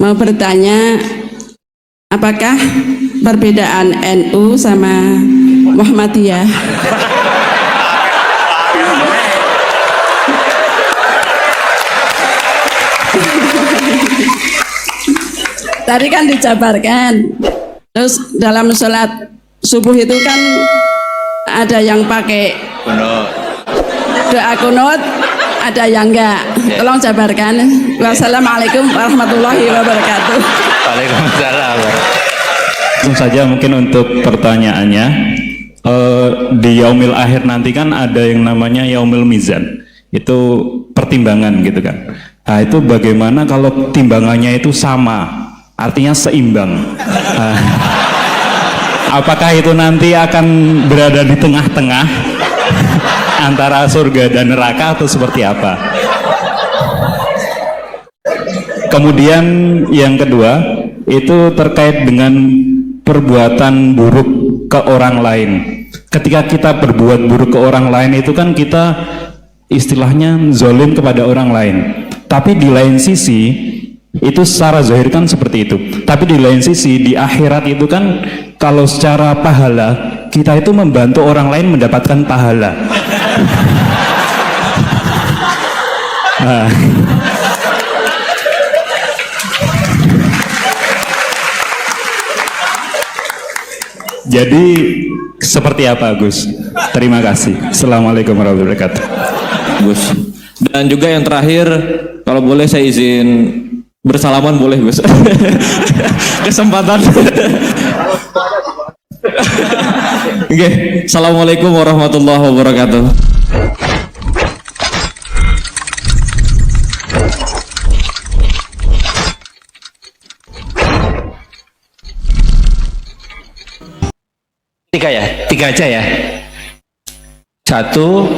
mau bertanya, apakah perbedaan NU sama Muhammadiyah? Tadi kan dijabarkan, terus dalam sholat subuh itu kan ada yang pakai doa kunut, ada yang enggak. Tolong jabarkan. Wassalamualaikum warahmatullahi wabarakatuh. Waalaikumsalam. Langsung saja mungkin untuk pertanyaannya, di yaumil akhir nanti kan ada yang namanya yaumil mizan, itu pertimbangan gitu kan. Nah itu bagaimana kalau timbangannya itu sama, artinya seimbang. Apakah itu nanti akan berada di tengah-tengah antara surga dan neraka atau seperti apa? Kemudian yang kedua itu terkait dengan perbuatan buruk ke orang lain. Ketika kita berbuat buruk ke orang lain itu kan kita istilahnya zolim kepada orang lain. Tapi di lain sisi itu secara zahir kan seperti itu. Tapi di lain sisi di akhirat itu kan kalau secara pahala kita itu membantu orang lain mendapatkan pahala. Nah. Jadi seperti apa Gus? Terima kasih. Assalamualaikum warahmatullahi wabarakatuh. Gus. Dan juga yang terakhir, kalau boleh saya izin bersalaman boleh Gus. Kesempatan. Oke, Assalamualaikum warahmatullahi wabarakatuh. Tiga ya, tiga aja ya. Satu,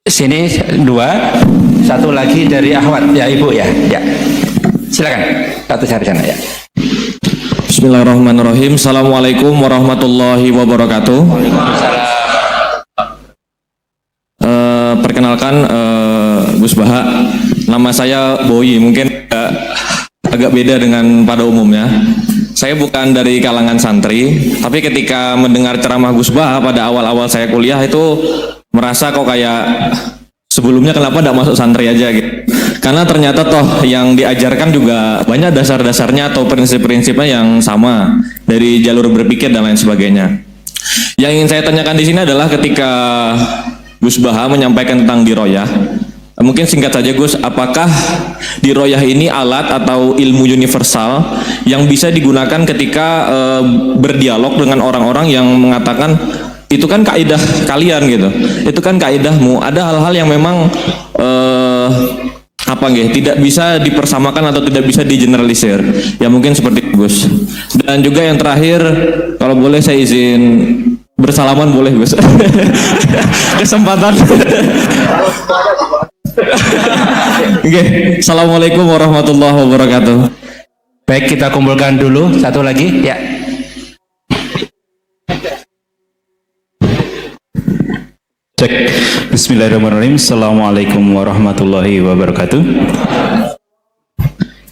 sini dua, satu lagi dari Ahwat ya Ibu ya. Ya, silakan. Satu dari sana ya. Bismillahirrahmanirrahim. Assalamualaikum warahmatullahi wabarakatuh. Perkenalkan Gus Baha, nama saya Boyi. Mungkin agak beda dengan pada umumnya. Saya bukan dari kalangan santri, tapi ketika mendengar ceramah Gus Baha pada awal-awal saya kuliah itu merasa kok kayak sebelumnya kenapa tidak masuk santri aja gitu. Karena ternyata toh yang diajarkan juga banyak dasar-dasarnya atau prinsip-prinsipnya yang sama dari jalur berpikir dan lain sebagainya. Yang ingin saya tanyakan di sini adalah ketika Gus Baha menyampaikan tentang diroyah, mungkin singkat saja Gus, apakah diroyah ini alat atau ilmu universal yang bisa digunakan ketika berdialog dengan orang-orang yang mengatakan itu kan kaidah kalian gitu, itu kan kaidahmu, ada hal-hal yang memang tidak bisa dipersamakan atau tidak bisa digeneralisir, ya mungkin seperti itu Gus. Dan juga yang terakhir, kalau boleh saya izin bersalaman boleh Gus. Kesempatan. Oke, Assalamualaikum warahmatullahi wabarakatuh. Baik, kita kumpulkan dulu satu lagi ya. Cek. Bismillahirrahmanirrahim. Assalamualaikum warahmatullahi wabarakatuh.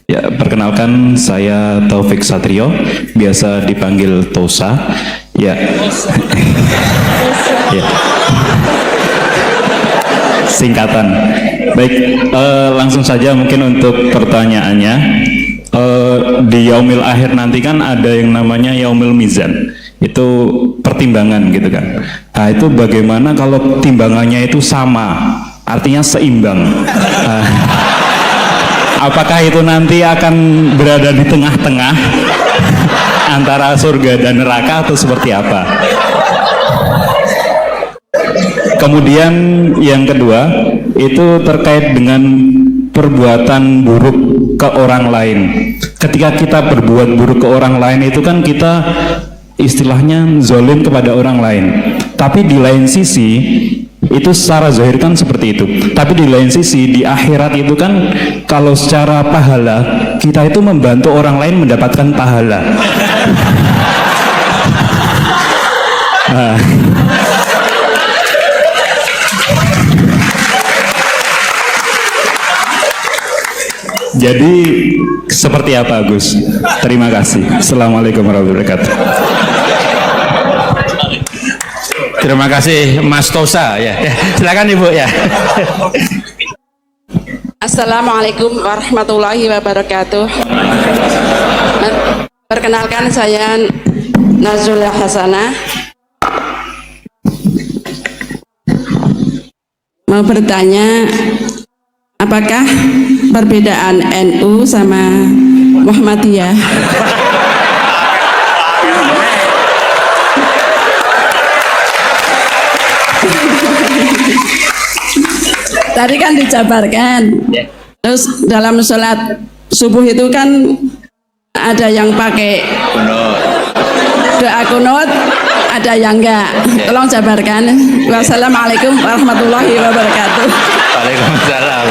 Ya, perkenalkan saya Taufik Satrio, biasa dipanggil Tosa. Ya. Ya. Singkatan. Baik, langsung saja mungkin untuk pertanyaannya. Di yaumil akhir nanti kan ada yang namanya yaumil mizan, itu pertimbangan gitu kan. Nah itu bagaimana kalau timbangannya itu sama, artinya seimbang. Apakah itu nanti akan berada di tengah-tengah antara surga dan neraka atau seperti apa? Kemudian yang kedua itu terkait dengan perbuatan buruk ke orang lain. Ketika kita berbuat buruk ke orang lain itu kan kita istilahnya zolim kepada orang lain. Tapi di lain sisi itu secara zahir kan seperti itu. Tapi di lain sisi di akhirat itu kan kalau secara pahala kita itu membantu orang lain mendapatkan pahala. Jadi seperti apa Gus? Terima kasih. Assalamualaikum warahmatullahi wabarakatuh. Terima kasih Mas Tosa ya. Silakan Ibu ya. Assalamualaikum warahmatullahi wabarakatuh. Perkenalkan saya Nazula Hasanah. Mau bertanya, apakah perbedaan NU sama Muhammadiyah? Tadi kan dijabarkan. Terus dalam sholat subuh itu kan ada yang pakai doa kunut, ada yang enggak. Tolong jabarkan. Wassalamualaikum warahmatullahi wabarakatuh. Waalaikumsalam.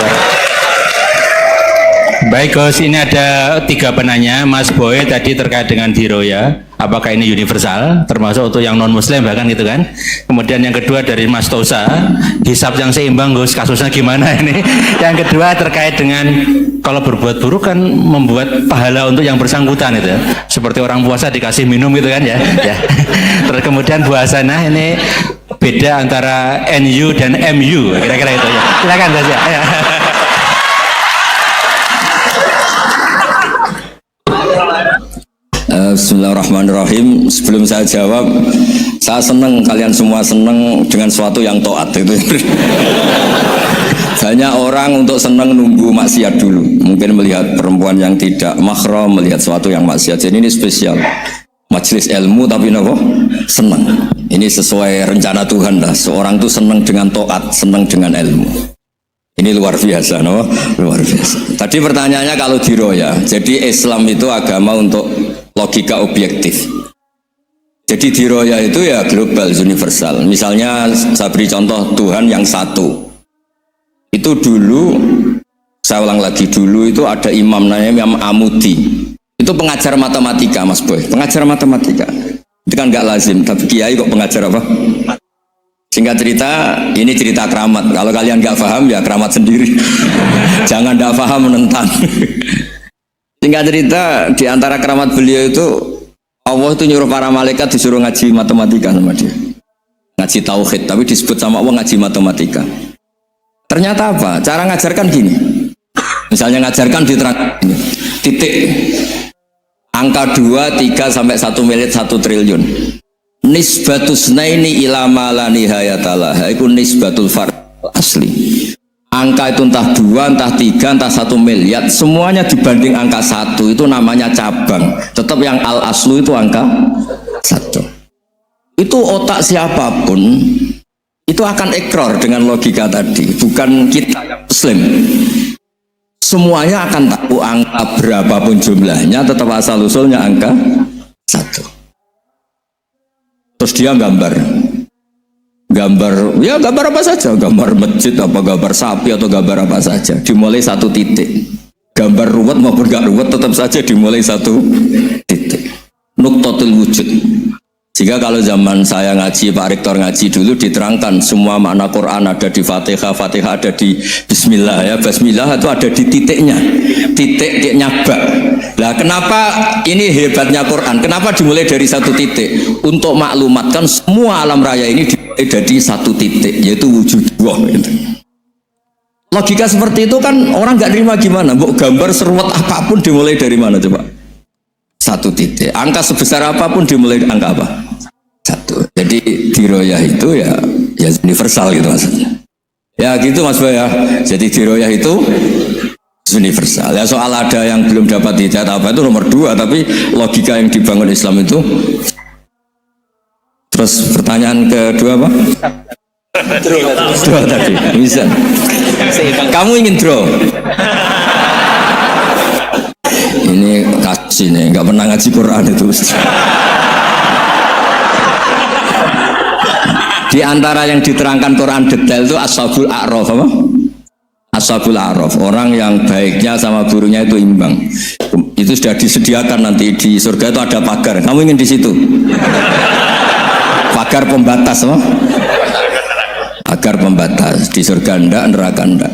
Baik Gus, ini ada 3 penanya. Mas Boy tadi terkait dengan diroya, apakah ini universal, termasuk untuk yang non muslim bahkan gitu kan. Kemudian yang kedua dari Mas Tosa, hisab yang seimbang Gus, kasusnya gimana ini. Yang kedua terkait dengan kalau berbuat buruk kan membuat pahala untuk yang bersangkutan itu ya. Seperti orang puasa dikasih minum gitu kan ya. Ya. Terus kemudian Bu Hasanah, ini beda antara NU dan MU, kira-kira itu ya. Silakan Gus ya. Bismillahirrahmanirrahim. Sebelum saya jawab, saya senang kalian semua senang dengan sesuatu yang taat itu. Banyak orang untuk senang nunggu maksiat dulu. Mungkin melihat perempuan yang tidak mahram, melihat sesuatu yang maksiat. Jadi ini spesial. Majelis ilmu tapi nopo senang. Ini sesuai rencana Tuhan lah. Seorang itu senang dengan taat, senang dengan ilmu. Ini luar biasa, no? Luar biasa. Tadi pertanyaannya kalau diroya, jadi Islam itu agama untuk logika objektif. Jadi diroya itu ya global, universal. Misalnya saya beri contoh Tuhan yang satu. Itu dulu, saya ulang lagi, dulu itu ada imam namanya Imam Amudi. Itu pengajar matematika, Mas Boy. Pengajar matematika. Itu kan nggak lazim, tapi kiai kok pengajar apa? Singkat cerita, ini cerita keramat. Kalau kalian nggak paham ya keramat sendiri. Jangan nggak paham menentang. Singkat cerita, di antara keramat beliau itu Allah itu nyuruh para malaikat disuruh ngaji matematika sama dia. Ngaji tauhid, tapi disebut sama Allah ngaji matematika. Ternyata apa? Cara ngajarkan gini. Misalnya ngajarkan diterang gini. Titik. Angka 2, 3 sampai 1 miliar 1 triliun. Nisbatus naini ila ma la nihayatalah. Itu nisbatul fard asli. Angka itu entah 2, entah 3, entah 1 miliar, semuanya dibanding angka 1 itu namanya cabang. Tetap yang al aslu itu angka 1. Itu otak siapapun itu akan ikrar dengan logika tadi. Bukan kita yang muslim. Semuanya akan tahu angka berapapun jumlahnya, tetap asal usulnya angka 1. Terus dia gambar, ya gambar apa saja, gambar masjid, apa gambar sapi atau gambar apa saja, dimulai 1 titik. Gambar ruwet maupun gak ruwet tetap saja dimulai 1 titik. Nuktotul wujud. Jika kalau zaman saya ngaji, Pak Rektor ngaji dulu diterangkan semua makna Quran ada di Fatihah, Fatihah ada di Bismillah ya, Bismillah itu ada di titiknya, titiknya bak. Lah kenapa ini hebatnya Quran? Kenapa dimulai dari 1 titik? Untuk maklumatkan semua alam raya ini dimulai dari 1 titik, yaitu wujud Allah. Logika seperti itu kan orang nggak terima gimana? Mbok gambar seruat apapun dimulai dari mana coba? 1 titik. Angka sebesar apapun dimulai dari angka apa? 1. Jadi diroyah itu ya universal gitu maksudnya. Ya gitu Mas Boy ya. Jadi diroyah itu universal. Ya soal ada yang belum dapat hidayah apa itu nomor 2, tapi logika yang dibangun Islam itu. Terus pertanyaan kedua apa? Draw tadi. Bisa. Kamu ingin draw? Ini kasih nih, nggak pernah ngaji Quran itu. Di antara yang diterangkan Quran detail itu Ashabul A'raf apa? Ashabul A'raf, orang yang baiknya sama buruknya itu imbang. Itu sudah disediakan nanti di surga itu ada pagar. Kamu ingin di situ? Pagar pembatas apa? agar pembatas. Di surga ndak, neraka ndak.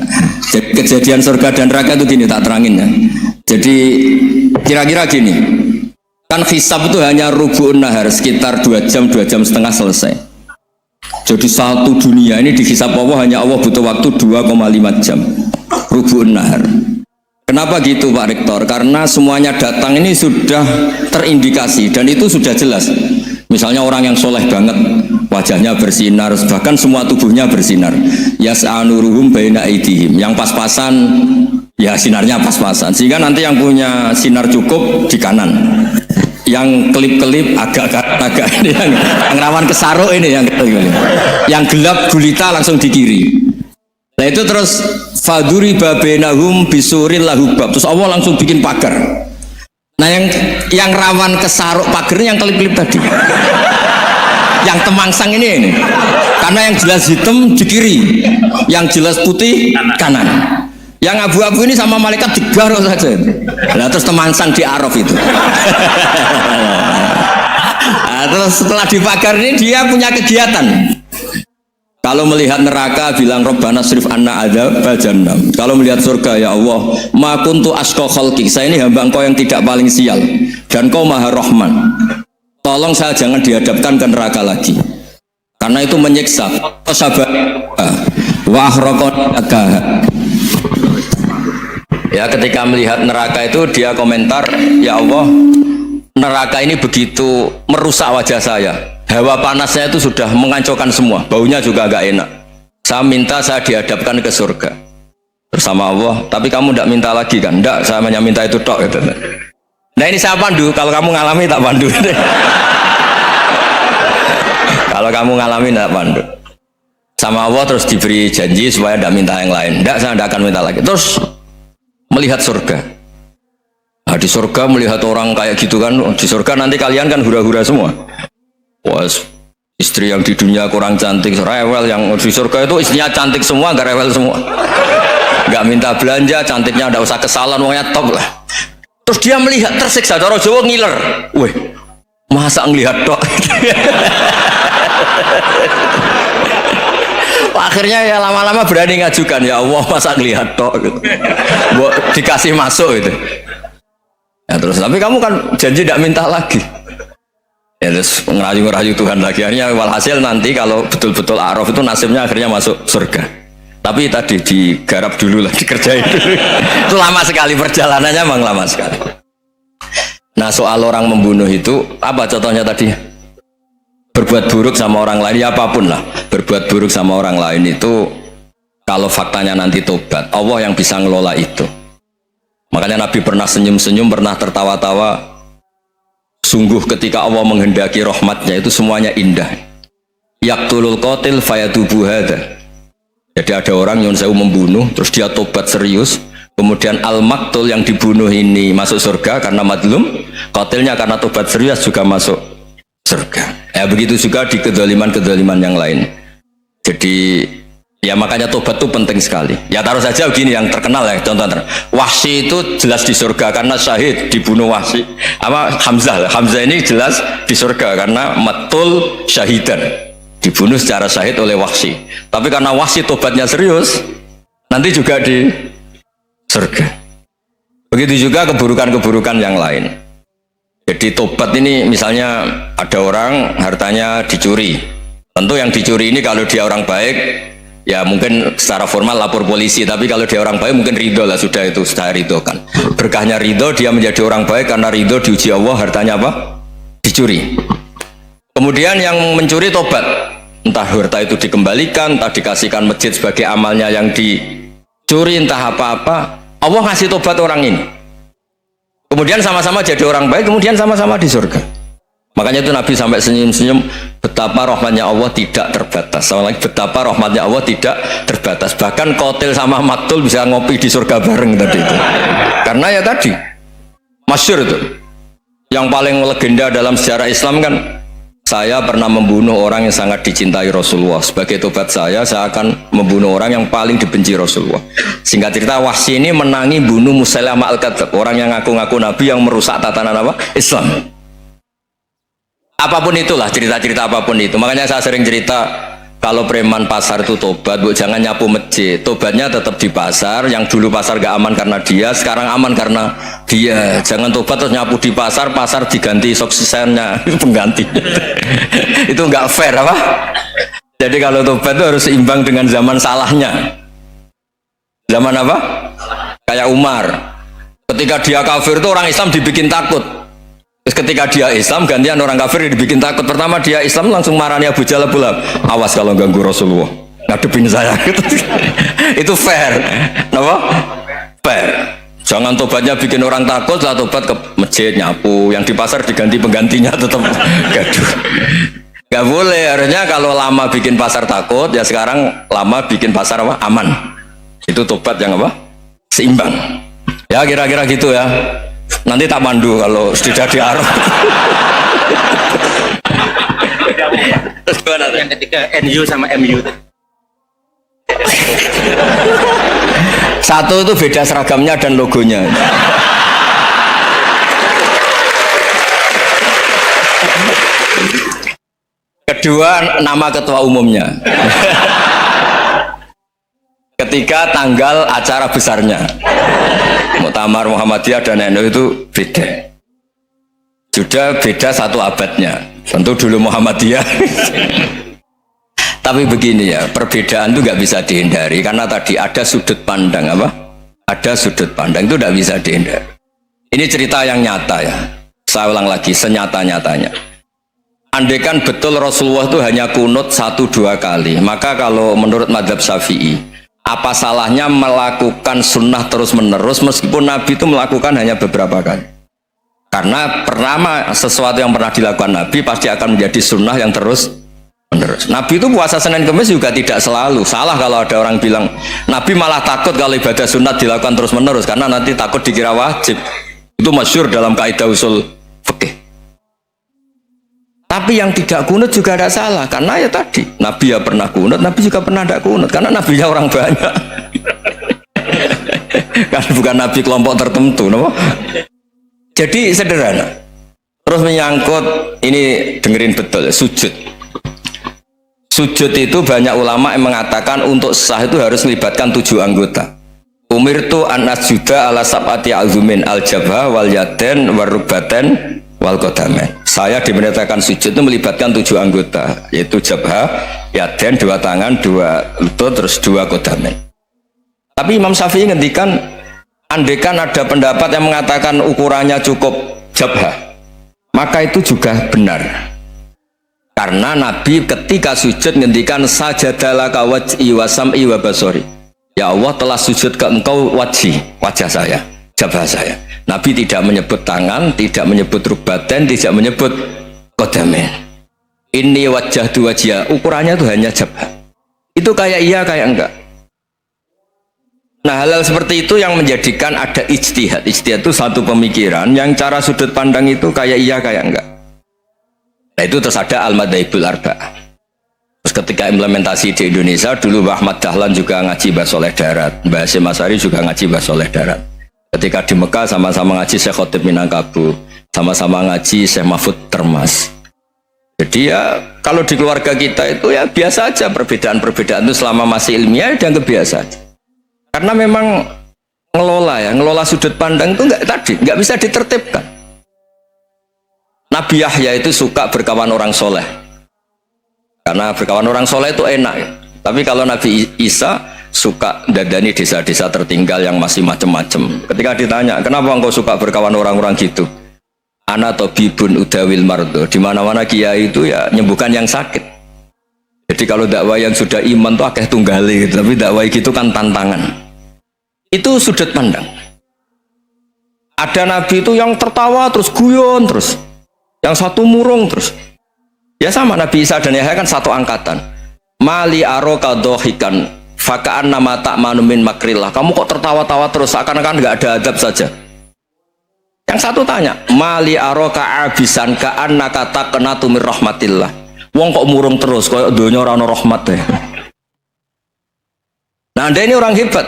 Jadi kejadian surga dan neraka itu gini, tak terangin ya. Jadi kira-kira gini, kan hisab itu hanya rubu'un nahar, sekitar 2 jam setengah selesai. Jadi satu dunia ini dihisab Allah, hanya Allah butuh waktu 2,5 jam rubu'un nahar. Kenapa gitu Pak Rektor? Karena semuanya datang ini sudah terindikasi dan itu sudah jelas. Misalnya orang yang soleh banget, wajahnya bersinar, bahkan semua tubuhnya bersinar. Yas'anuruhum baina aidihim. Yang pas-pasan, ya sinarnya pas-pasan. Sehingga nanti yang punya sinar cukup di kanan. Yang kelip-kelip agak ini, yang rawan kesaruk ini, yang gelap gulita langsung di kiri. Nah itu terus faduri babenahum bisuril lahubab. Terus Allah langsung bikin pagar. Nah yang rawan kesaruk pagernya yang kelip-kelip tadi, yang temangsang ini, karena yang jelas hitam di kiri, yang jelas putih kanan, yang abu-abu ini sama malaikat digaruk saja. Nah terus temangsang di Araf itu. Nah, terus setelah dipagar ini dia punya kegiatan. Kalau melihat neraka bilang Rabbana srif anna adzabal jahannam. Kalau melihat surga, ya Allah, ma kuntu asqa khalqik. Saya ini hamba Engkau yang tidak paling sial dan Kau Maha Rahman. Tolong saya jangan dihadapkan ke neraka lagi. Karena itu menyiksa. Sabar. Wa akhraqaka. Ya, ketika melihat neraka itu dia komentar, ya Allah, neraka ini begitu merusak wajah saya. Hawa panasnya itu sudah menghancurkan semua, baunya juga agak enak. Saya minta saya dihadapkan ke surga bersama Allah. Tapi kamu tidak minta lagi kan? Tidak, saya hanya minta itu tok. Gitu. Nah ini saya pandu, kalau kamu ngalami tak pandu. Kalau kamu ngalami tak pandu. Sama Allah terus diberi janji supaya tidak minta yang lain. Tidak, saya tidak akan minta lagi. Terus melihat surga. Nah, di surga melihat orang kayak gitu kan, di surga nanti kalian kan hura-hura semua. Wah, istri yang di dunia kurang cantik, rewel, yang di surga itu istrinya cantik semua, gak rewel semua, gak minta belanja, cantiknya gak usah kesalahan, uangnya top lah. Terus dia melihat tersiksa, cara Jawa ngiler, weh, masa ngelihat tok. Akhirnya ya lama-lama berani ngajukan, ya Allah masa ngelihat tok, gitu. Dikasih masuk gitu. Ya terus, tapi kamu kan janji tidak minta lagi. Ya, terus ngerayu-ngerayu Tuhan lagi. Akhirnya walhasil nanti kalau betul-betul Araf itu nasibnya akhirnya masuk surga. Tapi tadi digarap dulu lah, dikerjain dulu. Itu lama sekali perjalanannya, memang lama sekali. Nah soal orang membunuh itu apa contohnya tadi? Berbuat buruk sama orang lain, ya apapun lah. Berbuat buruk sama orang lain itu kalau faktanya nanti tobat, Allah yang bisa ngelola itu. Makanya Nabi pernah senyum-senyum, pernah tertawa-tawa. Sungguh ketika Allah menghendaki rahmatnya itu semuanya indah. Yaqtulul qatil fayatubu hadza. Jadi ada orang yang saya membunuh, terus dia tobat serius, kemudian al-maktul yang dibunuh ini masuk surga karena madlum, qatilnya karena tobat serius juga masuk surga. Ya begitu juga di kedzaliman-kedzaliman yang lain. Jadi ya makanya tobat itu penting sekali. Ya taruh saja begini yang terkenal ya, contoh Wahsy itu jelas di surga karena syahid dibunuh Wahsy. Apa Hamzah? Hamzah ini jelas di surga karena matul syahidan, dibunuh secara syahid oleh Wahsy. Tapi karena Wahsy tobatnya serius, nanti juga di surga. Begitu juga keburukan-keburukan yang lain. Jadi tobat ini misalnya ada orang hartanya dicuri. Tentu yang dicuri ini kalau dia orang baik, ya mungkin secara formal lapor polisi, tapi kalau dia orang baik mungkin ridho lah, sudah itu saya ridho kan. Berkahnya ridho, dia menjadi orang baik karena ridho diuji Allah, hartanya apa? Dicuri. Kemudian yang mencuri tobat, entah harta itu dikembalikan, entah dikasihkan masjid sebagai amalnya yang dicuri, entah apa-apa, Allah ngasih tobat orang ini. Kemudian sama-sama jadi orang baik, kemudian sama-sama di surga. Makanya itu Nabi sampai senyum-senyum, betapa rahmatnya Allah tidak terbatas. Sama lagi, betapa rahmatnya Allah tidak terbatas. Bahkan qatil sama maktul bisa ngopi di surga bareng tadi itu. Karena ya tadi masyhur itu. Yang paling legenda dalam sejarah Islam kan, saya pernah membunuh orang yang sangat dicintai Rasulullah. Sebagai tobat saya akan membunuh orang yang paling dibenci Rasulullah. Singkat cerita, Wahsy ini menangi bunuh Musailamah al-Kadzdzab, orang yang ngaku-ngaku Nabi yang merusak tatanan apa? Islam. Apapun itulah, cerita-cerita apapun itu. Makanya saya sering cerita Kalau preman pasar itu tobat, Bu, jangan nyapu masjid. Tobatnya tetap di pasar. Yang dulu pasar gak aman karena dia, sekarang aman karena dia. Jangan tobat terus nyapu di pasar, pasar diganti suksesennya pengganti. Itu nggak fair apa? Jadi kalau tobat itu harus seimbang dengan zaman salahnya. Zaman apa? Kayak Umar. Ketika dia kafir itu orang Islam dibikin takut. Terus ketika dia Islam, gantian orang kafir dibikin takut. Pertama dia Islam langsung marahnya Abu Jahal, awas kalau ganggu Rasulullah, ngadepin saya. Itu fair, kenapa? Fair. Jangan tobatnya bikin orang takut, setelah tobat ke masjid nyapu, yang di pasar diganti penggantinya tetap gaduh. Gak boleh, harusnya kalau lama bikin pasar takut, ya sekarang lama bikin pasar apa? Aman. Itu tobat yang apa? Seimbang. Ya kira-kira gitu ya. Nanti tak mandu kalau sudah di Arab. Yang ketiga NU sama MU. Satu itu beda seragamnya dan logonya. Kedua nama ketua umumnya. Ketiga tanggal acara besarnya. Muktamar Muhammadiyah dan NU itu beda. Sudah beda satu abadnya. Tentu dulu Muhammadiyah. Tapi begini ya, perbedaan itu nggak bisa dihindari karena tadi ada sudut pandang apa? Ada sudut pandang itu nggak bisa dihindari. Ini cerita yang nyata ya. Saya ulang lagi, senyata-nyatanya. Andaikan betul Rasulullah itu hanya kunut 1-2 kali, maka kalau menurut mazhab Syafi'i, apa salahnya melakukan sunnah terus-menerus meskipun Nabi itu melakukan hanya beberapa kali? Karena pertama sesuatu yang pernah dilakukan Nabi pasti akan menjadi sunnah yang terus-menerus. Nabi itu puasa Senin Kamis juga tidak selalu. Salah kalau ada orang bilang Nabi malah takut kalau ibadah sunat dilakukan terus-menerus karena nanti takut dikira wajib. Itu masyhur dalam kaidah usul fikih. Tapi yang tidak kunut juga ada salah karena ya tadi Nabi ya pernah kunut, Nabi juga pernah tidak kunut karena Nabinya orang banyak. Kan bukan Nabi kelompok tertentu, no? Jadi sederhana. Terus menyangkut ini dengerin betul sujud. Sujud itu banyak ulama yang mengatakan untuk sah itu harus melibatkan 7 anggota. Umirtu an asjuda ala sab'ati azumin al jabha wal yaden warubaten wal qadamen. Saya diperintahkan sujud itu melibatkan 7 anggota, yaitu jabha, yaden 2 tangan, 2 lutut, terus 2 qadamen. Tapi Imam Syafi'i ngendikan, andaikan ada pendapat yang mengatakan ukurannya cukup jabha, maka itu juga benar. Karena Nabi ketika sujud ngendikan sajadalaka wajhi wa sam'i wa basori. Ya Allah telah sujud ke engkau wajah saya, jabha saya. Nabi tidak menyebut tangan, tidak menyebut rubaten, tidak menyebut qadamen. Ini wajah dua wajah, ukurannya itu hanya jabha. Itu kayak iya kayak enggak. Nah hal-hal seperti itu yang menjadikan ada ijtihad. Ijtihad itu satu pemikiran yang cara sudut pandang itu kayak iya kayak enggak. Nah itu terus ada al-madhaibul arba'ah. Terus ketika implementasi di Indonesia, dulu Mbah Ahmad Dahlan juga ngaji Mbah Soleh Darat, Mbah Hasyim Asy'ari juga ngaji Mbah Soleh Darat. Ketika di Mekah sama-sama ngaji Syekh Khotib Minangkabau, sama-sama ngaji Syekh Mahfud Termas. Jadi ya kalau di keluarga kita itu ya biasa aja, perbedaan-perbedaan itu selama masih ilmiah dianggap biasa aja. Karena memang ngelola sudut pandang itu nggak bisa ditertibkan. Nabi Yahya itu suka berkawan orang soleh, karena berkawan orang soleh itu enak ya. Tapi kalau Nabi Isa suka dadani desa-desa tertinggal yang masih macem-macem. Ketika ditanya, kenapa engkau suka berkawan orang-orang gitu? Ana tabibun udawil mardo. Di mana-mana kiai itu ya nyembuhkan yang sakit. Jadi kalau dakwah yang sudah iman tuh akeh tunggali gitu. Tapi dakwah gitu kan tantangan. Itu sudut pandang. Ada nabi itu yang tertawa terus guyon terus. Yang satu murung terus. Ya sama Nabi Isa dan Yahya kan satu angkatan. Mali aroka dohikan fakaan nama tak manumin makrillah. Kamu kok tertawa-tawa terus seakan-akan nggak ada adab saja. Yang satu tanya, mali aroka abisan kaan nakata kenatumir rahmatillah. Wong kok murung terus, kayak dunia orang rahmat deh. Nah anda ini orang hebat.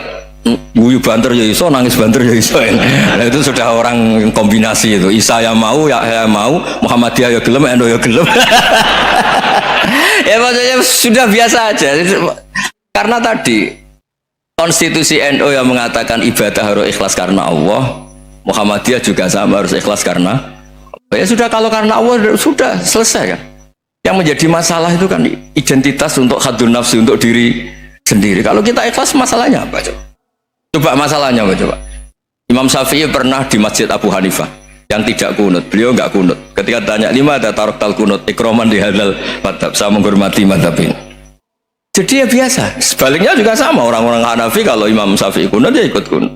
Guyu banter ya iso, nangis banter ya iso. Nah, itu sudah orang kombinasi itu. Isa ya mau, ya mau, Muhammadiyah ya gelem, NU ya gelem. Ya maksudnya sudah biasa aja. Karena tadi konstitusi NU yang mengatakan ibadah harus ikhlas karena Allah, Muhammadiyah juga sama harus ikhlas karena Allah. Ya sudah, kalau karena Allah sudah selesai kan. Yang menjadi masalah itu kan identitas untuk hadun nafsi, untuk diri sendiri. Kalau kita ikhlas, masalahnya apa coba? Coba masalahnya apa coba? Imam Syafi'i pernah di Masjid Abu Hanifah yang tidak kunut, beliau enggak kunut. Ketika tanya, lima ada tarok tal kunut, ikroman di hadal madhab, saya menghormati madhab ini. Jadi ya biasa. Sebaliknya juga sama, orang-orang Hanafi kalau Imam Syafi'i kunut ya ikut kunut.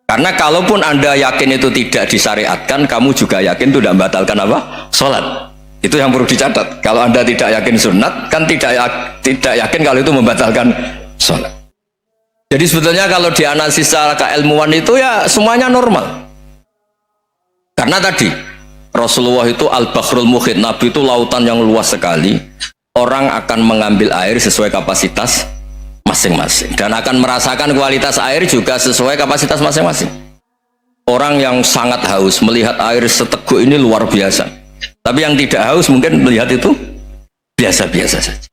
Karena kalaupun Anda yakin itu tidak disyariatkan, kamu juga yakin itu tidak membatalkan apa? Sholat. Itu yang perlu dicatat. Kalau Anda tidak yakin sunat, kan tidak yakin kalau itu membatalkan sholat. Jadi sebetulnya kalau dianalisis secara keilmuan itu ya semuanya normal. Karena tadi Rasulullah itu al-Bahrul Muhit, Nabi itu lautan yang luas sekali. Orang akan mengambil air sesuai kapasitas masing-masing dan akan merasakan kualitas air juga sesuai kapasitas masing-masing. Orang yang sangat haus melihat air seteguk ini luar biasa. Tapi yang tidak haus mungkin melihat itu biasa-biasa saja.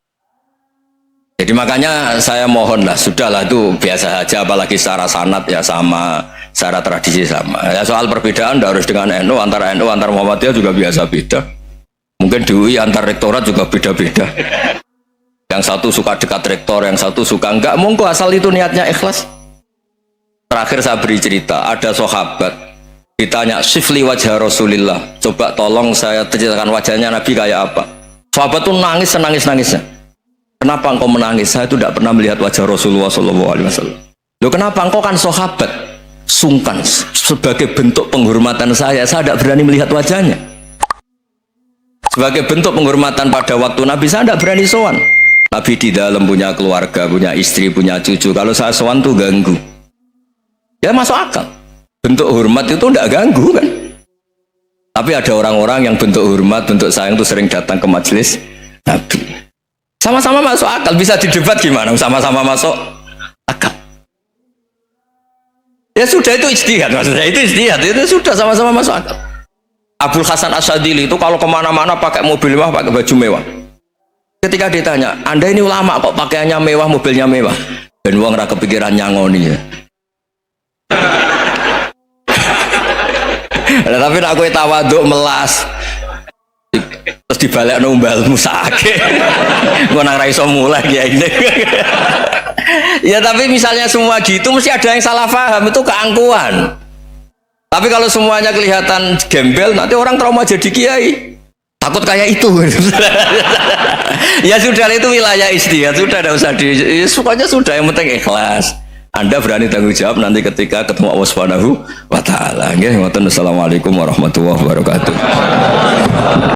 Jadi makanya saya mohonlah, sudahlah itu biasa saja, apalagi secara sanad ya sama, secara tradisi sama. Ya soal perbedaan harus dengan NU, antara Muhammadiyah juga biasa beda. Mungkin di UI antar rektorat juga beda-beda. Yang satu suka dekat rektor, yang satu suka enggak. Monggo asal itu niatnya ikhlas. Terakhir saya beri cerita, ada sahabat ditanya, sifli wajah Rasulillah, coba tolong saya ceritakan wajahnya Nabi kayak apa. Sahabat tuh nangis senangis-nangisnya. Kenapa engkau menangis? Saya itu tidak pernah melihat wajah Rasulullah SAW. Loh, kenapa? Engkau kan sahabat. Sungkan, sebagai bentuk penghormatan saya tidak berani melihat wajahnya. Sebagai bentuk penghormatan pada waktu Nabi, saya tidak berani sowan. Nabi di dalam punya keluarga, punya istri, punya cucu. Kalau saya sowan tuh ganggu. Ya masuk akal. Bentuk hormat itu tidak ganggu kan. Tapi ada orang-orang yang bentuk hormat, bentuk sayang itu sering datang ke majelis Nabi. Sama-sama masuk akal, bisa didebat gimana? Sama-sama masuk akal. Ya sudah, itu ijtihad, maksudnya itu ijtihad, itu sudah sama-sama masuk akal. Abul Hasan Asyadili itu kalau kemana-mana pakai mobil mewah, pakai baju mewah. Ketika ditanya, Anda ini ulama kok pakaiannya mewah, mobilnya mewah? Dan uang ra kepikiran nyangoni ya. Nah, tapi aku tawaduk melas. Terus dibalik numbalmu sakit. Gue nang ra iso mulai kayak gini. Ya tapi misalnya semua gitu mesti ada yang salah paham, itu keangkuhan. Tapi kalau semuanya kelihatan gembel, nanti orang trauma jadi kiai. Takut kayak itu. Ya sudah, itu wilayah ijtihad, sudah tidak usah ya, sukanya sudah, yang penting ikhlas. Anda berani tanggung jawab nanti ketika ketemu Allah Subhanahu wa taala. Nggih, ngoten. Assalamualaikum warahmatullahi wabarakatuh.